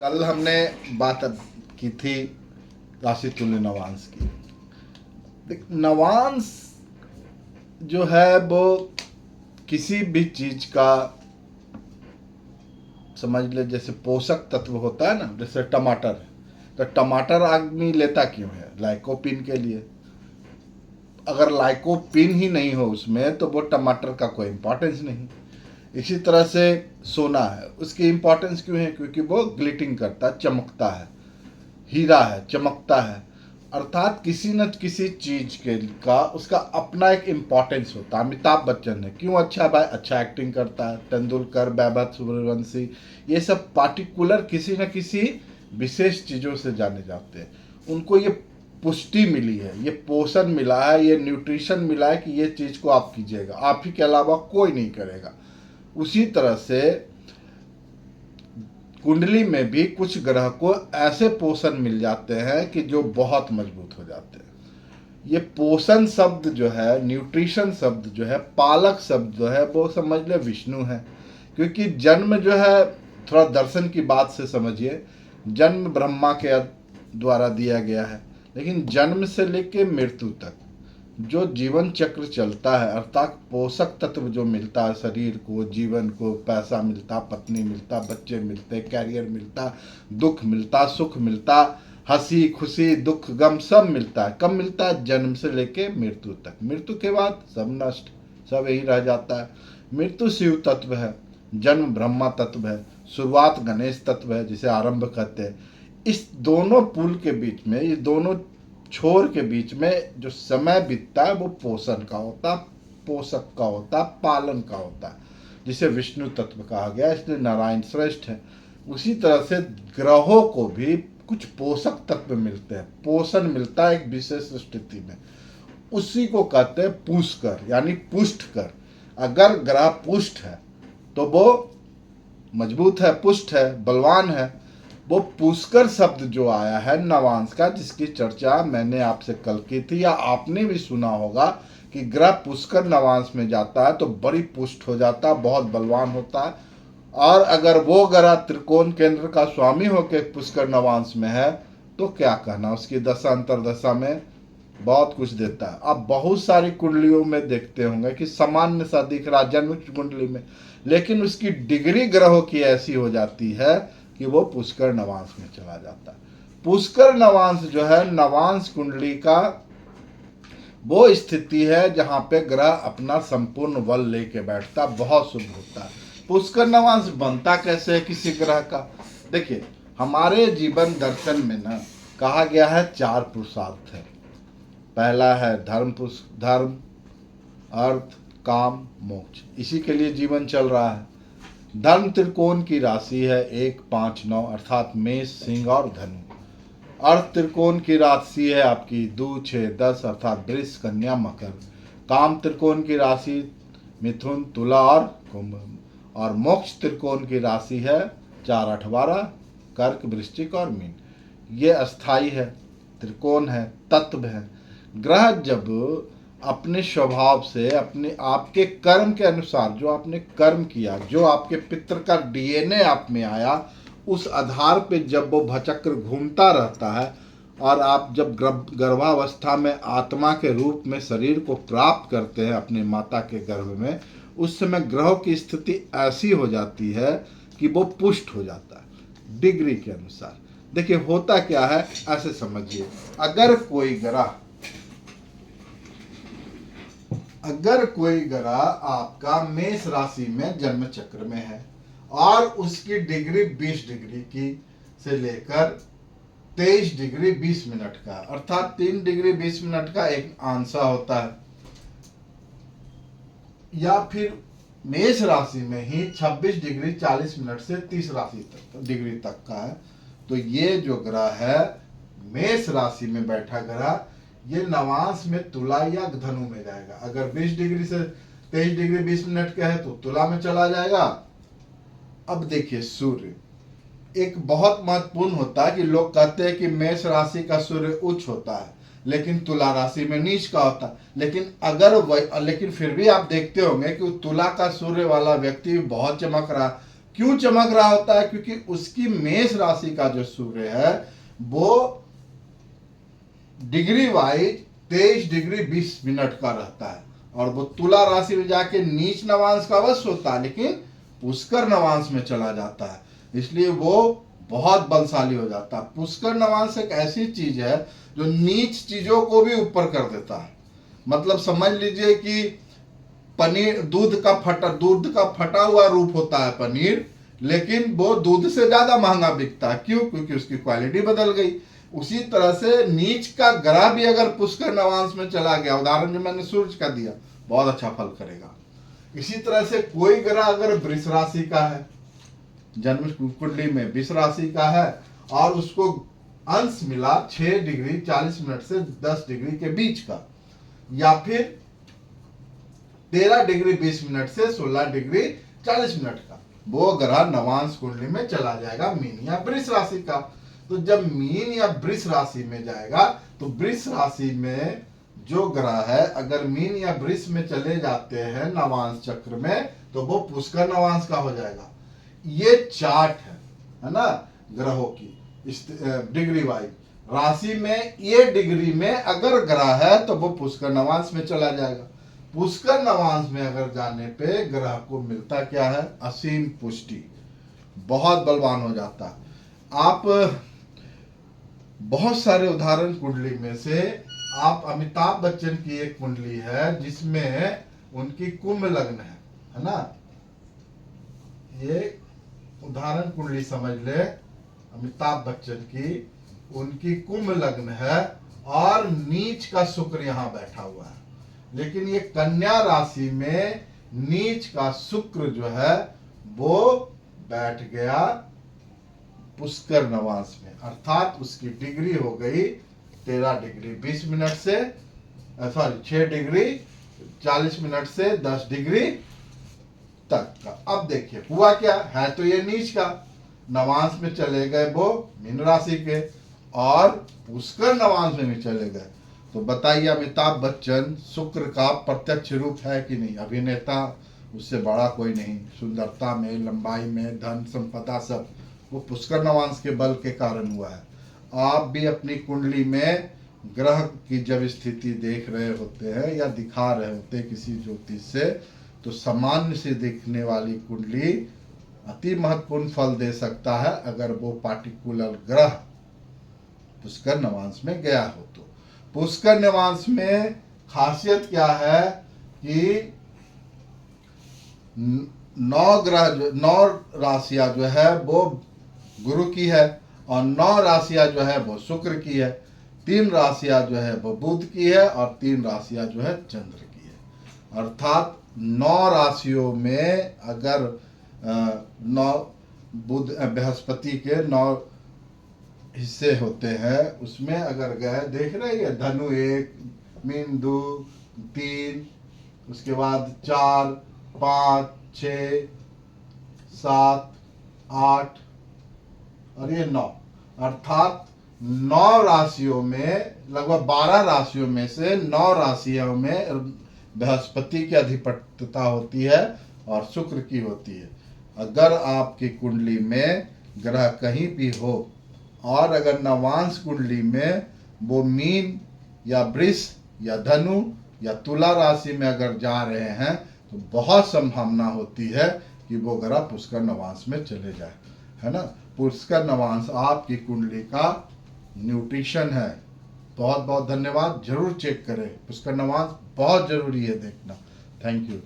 कल हमने बात की थी राशि तुल्य नवांश की। देख, नवांश जो है वो किसी भी चीज का, समझ ले, जैसे पोषक तत्व होता है ना, जैसे टमाटर है, तो टमाटर आदमी लेता क्यों है? लाइकोपिन के लिए। अगर लाइकोपिन ही नहीं हो उसमें तो वो टमाटर का कोई इम्पोर्टेंस नहीं। इसी तरह से सोना है, उसकी इम्पोर्टेंस क्यों है? क्योंकि वो ग्लिटिंग करता है, चमकता है, हीरा है, चमकता है। अर्थात किसी न किसी चीज के का उसका अपना एक इम्पोर्टेंस होता है। अमिताभ बच्चन है, क्यों अच्छा है भाई? अच्छा एक्टिंग करता है। तेंदुलकर, वैभव सूर्यवंशी, ये सब पार्टिकुलर किसी न किसी विशेष चीज़ों से जाने जाते हैं। उनको ये पुष्टि मिली है, ये पोषण मिला है, ये न्यूट्रिशन मिला है कि ये चीज़ को आप कीजिएगा, आप ही के अलावा कोई नहीं करेगा। उसी तरह से कुंडली में भी कुछ ग्रह को ऐसे पोषण मिल जाते हैं कि जो बहुत मजबूत हो जाते हैं। ये पोषण शब्द जो है, न्यूट्रिशन शब्द जो है, पालक शब्द जो है, वो समझ ले विष्णु है। क्योंकि जन्म जो है, थोड़ा दर्शन की बात से समझिए, जन्म ब्रह्मा के द्वारा दिया गया है, लेकिन जन्म से लेके मृत्यु तक जो जीवन चक्र चलता है, अर्थात पोषक तत्व जो मिलता है शरीर को, जीवन को, पैसा मिलता, पत्नी मिलता, बच्चे मिलते, कैरियर मिलता, दुख मिलता, सुख मिलता, हंसी खुशी दुख गम सब मिलता है। कब मिलता है? जन्म से लेके मृत्यु तक। मृत्यु के बाद सब नष्ट, सब यही रह जाता है। मृत्यु शिव तत्व है, जन्म ब्रह्मा तत्व है, शुरुआत गणेश तत्व है, जिसे आरंभ कहते हैं। इस दोनों पुल के बीच में, ये दोनों छोर के बीच में जो समय बीतता है वो पोषण का होता, पोषक का होता, पालन का होता है, जिसे विष्णु तत्व कहा गया, इसलिए नारायण श्रेष्ठ है। उसी तरह से ग्रहों को भी कुछ पोषक तत्व मिलते हैं, पोषण मिलता है एक विशेष स्थिति में, उसी को कहते हैं पुष्कर, यानी पुष्ट कर। अगर ग्रह पुष्ट है तो वो मजबूत है, पुष्ट है, बलवान है। वो पुष्कर शब्द जो आया है नवांश का, जिसकी चर्चा मैंने आपसे कल की थी, या आपने भी सुना होगा कि ग्रह पुष्कर नवांश में जाता है तो बड़ी पुष्ट हो जाता है, बहुत बलवान होता है। और अगर वो ग्रह त्रिकोण केंद्र का स्वामी होकर पुष्कर नवांश में है तो क्या कहना, उसकी दशा अंतरदशा में बहुत कुछ देता है। आप बहुत सारी कुंडलियों में देखते होंगे कि सामान्य सा दिख रहा जन्म की कुंडली में, लेकिन उसकी डिग्री ग्रहों की ऐसी हो जाती है कि वो पुष्कर नवांश में चला जाता है। पुष्कर नवांश जो है, नवांश कुंडली का वो स्थिति है जहां पे ग्रह अपना संपूर्ण बल लेके बैठता, बहुत शुभ होता है। पुष्कर नवांश बनता कैसे है किसी ग्रह का? देखिए, हमारे जीवन दर्शन में ना कहा गया है 4 पुरुषार्थ है। पहला है धर्म, अर्थ, काम, मोक्ष। इसी के लिए जीवन चल रहा है। धर्म त्रिकोण की राशि है 1, 5, 9, अर्थात मेष, सिंह और धनु। अर्थ त्रिकोण की राशि है आपकी 2, 6, 10, अर्थात वृष, कन्या, मकर। काम त्रिकोण की राशि मिथुन, तुला और कुंभ। और मोक्ष त्रिकोण की राशि है 4, 8, 12, कर्क, वृश्चिक और मीन। ये अस्थाई है, त्रिकोण है, तत्व है। ग्रह जब अपने स्वभाव से, अपने आपके कर्म के अनुसार, जो आपने कर्म किया, जो आपके पितृ का डीएनए आप में आया, उस आधार पे जब वो भचक्र घूमता रहता है और आप जब गर्भावस्था में आत्मा के रूप में शरीर को प्राप्त करते हैं अपने माता के गर्भ में, उस समय ग्रहों की स्थिति ऐसी हो जाती है कि वो पुष्ट हो जाता है डिग्री के अनुसार। देखिए होता क्या है, ऐसे समझिए, अगर कोई ग्रह आपका मेष राशि में जन्म चक्र में है और उसकी डिग्री 20 डिग्री की से लेकर 23 डिग्री 20 मिनट का, अर्थात 3 डिग्री 20 मिनट का एक आंसर होता है, या फिर मेष राशि में ही 26 डिग्री 40 मिनट से 30 राशि तक डिग्री तक का है, तो ये जो ग्रह है मेष राशि में बैठा ग्रह, ये नवांश में तुला या धनु में जाएगा। अगर 20 डिग्री से 23 डिग्री 20 मिनट का है तो तुला में चला जाएगा। अब देखिए, सूर्य एक बहुत महत्वपूर्ण होता है कि लोग कहते हैं कि मेष राशि का सूर्य उच्च होता है लेकिन तुला राशि में नीच का होता है। लेकिन फिर भी आप देखते होंगे कि तुला का सूर्य वाला व्यक्ति बहुत चमक रहा। क्यों चमक रहा होता है? क्योंकि उसकी मेष राशि का जो सूर्य है वो डिग्री वाइज 23 डिग्री 20 मिनट का रहता है, और वो तुला राशि में जाके नीच नवांश का अवश्य होता है, लेकिन पुष्कर नवांश में चला जाता है, इसलिए वो बहुत बलशाली हो जाता है। पुष्कर नवांश एक ऐसी चीज है जो नीच चीजों को भी ऊपर कर देता है। मतलब समझ लीजिए कि पनीर, दूध का फटा हुआ रूप होता है पनीर, लेकिन वो दूध से ज्यादा महंगा बिकता है। क्यों? क्योंकि उसकी क्वालिटी बदल गई। उसी तरह से नीच का ग्रह भी अगर पुष्कर नवांश में चला गया, उदाहरण जो मैंने सूर्य का दिया, बहुत अच्छा फल करेगा। इसी तरह से कोई ग्रह अगर वृष राशि का है, जन्म कुंडली में वृष राशि का है, और उसको अंश मिला 6 डिग्री 40 मिनट से 10 डिग्री के बीच का, या फिर 13 डिग्री 20 मिनट से 16 डिग्री 40 मिनट का, वो ग्रह नवांश कुंडली में चला जाएगा मीन या वृष राशि का। तो जब मीन या वृष राशि में जाएगा तो वृष राशि में जो ग्रह है अगर मीन या वृष में चले जाते हैं नवांश चक्र में, तो वो पुष्कर नवांश का हो जाएगा। ये चार्ट है ना ग्रहों की इस डिग्री वाइज। राशि में ये डिग्री में अगर ग्रह है तो वो पुष्कर नवांश में चला जाएगा। पुष्कर नवांश में अगर जाने पे ग्रह को मिलता क्या है? असीम पुष्टि, बहुत बलवान हो जाता है। आप बहुत सारे उदाहरण कुंडली में से आप अमिताभ बच्चन की एक कुंडली है जिसमें उनकी कुंभ लग्न है ना, ये उदाहरण कुंडली समझ ले, अमिताभ बच्चन की, उनकी कुंभ लग्न है और नीच का शुक्र यहां बैठा हुआ है। लेकिन ये कन्या राशि में नीच का शुक्र जो है वो बैठ गया पुष्कर नवांश में, अर्थात उसकी डिग्री हो गई 13 डिग्री 20 मिनट से 6 डिग्री 40 मिनट से 10 डिग्री तक का। अब देखिए हुआ क्या है, तो ये नीच का नवांश में चले गए वो मीन राशि के, और पुष्कर नवांश में भी चले गए। तो बताइए अमिताभ बच्चन शुक्र का प्रत्यक्ष रूप है कि नहीं? अभिनेता, उससे बड़ा कोई नहीं, सुंदरता में, लंबाई में, धन संपदा सब वो पुष्कर नवांश के बल के कारण हुआ है। आप भी अपनी कुंडली में ग्रह की जब स्थिति देख रहे होते हैं या दिखा रहे होते हैं किसी ज्योतिष से, तो सामान्य से दिखने वाली कुंडली अति महत्वपूर्ण फल दे सकता है अगर वो पार्टिकुलर ग्रह पुष्कर नवांश में गया हो तो। पुष्कर नवांश में खासियत क्या है कि 9 राशियां जो है वो गुरु की है, और 9 राशियां जो है वो शुक्र की है, 3 राशियां जो है वो बुध की है, और 3 राशियां जो है चंद्र की है। अर्थात 9 राशियों में अगर 9 बुध बृहस्पति के 9 हिस्से होते हैं, उसमें अगर गए देख रहे हैं धनु 1, मीन 2, 3, उसके बाद 4, 5, 6, 7, 8 और ये 9, अर्थात 9 राशियों में लगभग 12 राशियों में से 9 राशियों में बृहस्पति की अधिपत्यता होती है और शुक्र की होती है। अगर आपकी कुंडली में ग्रह कहीं भी हो और अगर नवांश कुंडली में वो मीन या वृष या धनु या तुला राशि में अगर जा रहे हैं तो बहुत संभावना होती है कि वो ग्रह पुष्कर नवांश में चले जाए, है ना। पुष्कर नवांश आपकी कुंडली का न्यूट्रिशन है। बहुत बहुत धन्यवाद। जरूर चेक करें, पुष्कर नवांश बहुत जरूरी है देखना। Thank you.